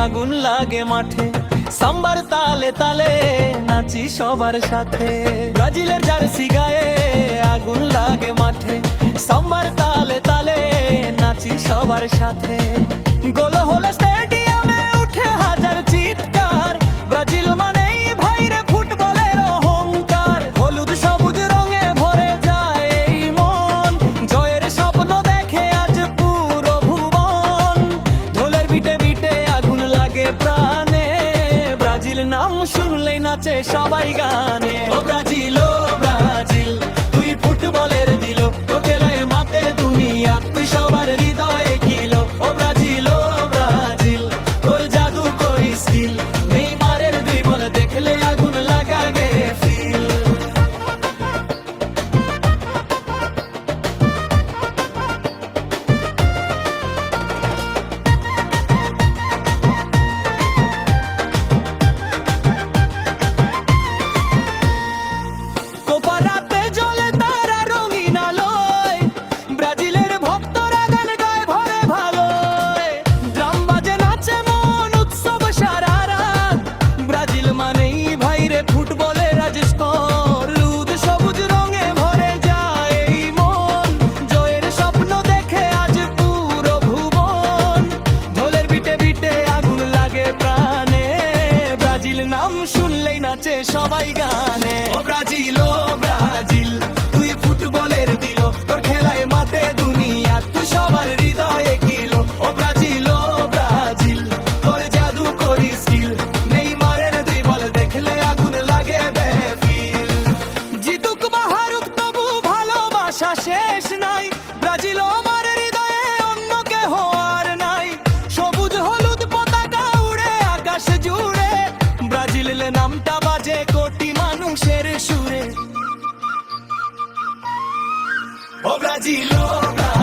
আগুন লাগে মাঠে, সাম্বার তালে তালে নাচি সবার সাথে। ব্রাজিলের জার্সি গায়ে আগুন লাগে মাঠে, সাম্বার তালে তালে নাচি সবার সাথে। গোল হলে স্টেডিয়ামে উঠে হাজার চিৎকার, ব্রাজিল মানেই ভাইরে ফুটবলের অহংকার। হলুদ সবুজ রঙে ভরে যায় এই মন, জয়ের স্বপ্ন দেখে আজ পুরো ভুবন। ঢোলের বিটে বিটে আগুন লাগে প্রাণে, ব্রাজিল নাম শুনলেই নাচে সবাই গানে। ও ব্রাজিল, ও ব্রাজিল, তুই ফুটবলের দিল, তোর খেলায় মাতে দুনিয়া, তুই সবার হৃদয়ে কিলো। ও ব্রাজিল, ও ব্রাজিল, তোর জাদু করি স্কিল, নেইমারের ড্রিবল দেখলে আগুন লাগা গে ফিল। কোপারাতে জ্বলে তারা রঙিন আলোয়, ব্রাজিলের ভক্তরা গান গায় ভরে ভালোয়। ড্রাম বাজে নাচে মন উৎসব সারা রাত, ব্রাজিল মানেই ভাইরে ফুটবলের রাজস্কর। হলুদ সবুজ রঙে ভরে যায় এই মন, জয়ের স্বপ্ন দেখে আজ পুরো ভুবন। ঢোলের বিটে বিটে আগুন লাগে প্রাণে, ব্রাজিল নাম শুনলেই নাচে সবাই গানে। ও ব্রাজিল, ও ব্রাজিল, তুই ফুটবলের দিল, তোর খেলায় মাতে দুনিয়া, তুই সবার হৃদয়ে কিলো। ও ব্রাজিল, ও ব্রাজিল, তোর জাদু করি স্কিল, নেইমারের ড্রিবল দেখলে আগুন লাগে বেফিল। জিতুক বা হারুক তবু ভালোবাসা শেষ নাই, ব্রাজিল আমার হৃদয়ে অন্য কেহ আর নাই। সবুজ হলুদ পতাকা উড়ে আকাশ জুড়ে, ব্রাজিলের নামটা বাজে কোটি মানুষের সুরে। ও ব্রাজিল, ও ব্রাজিল।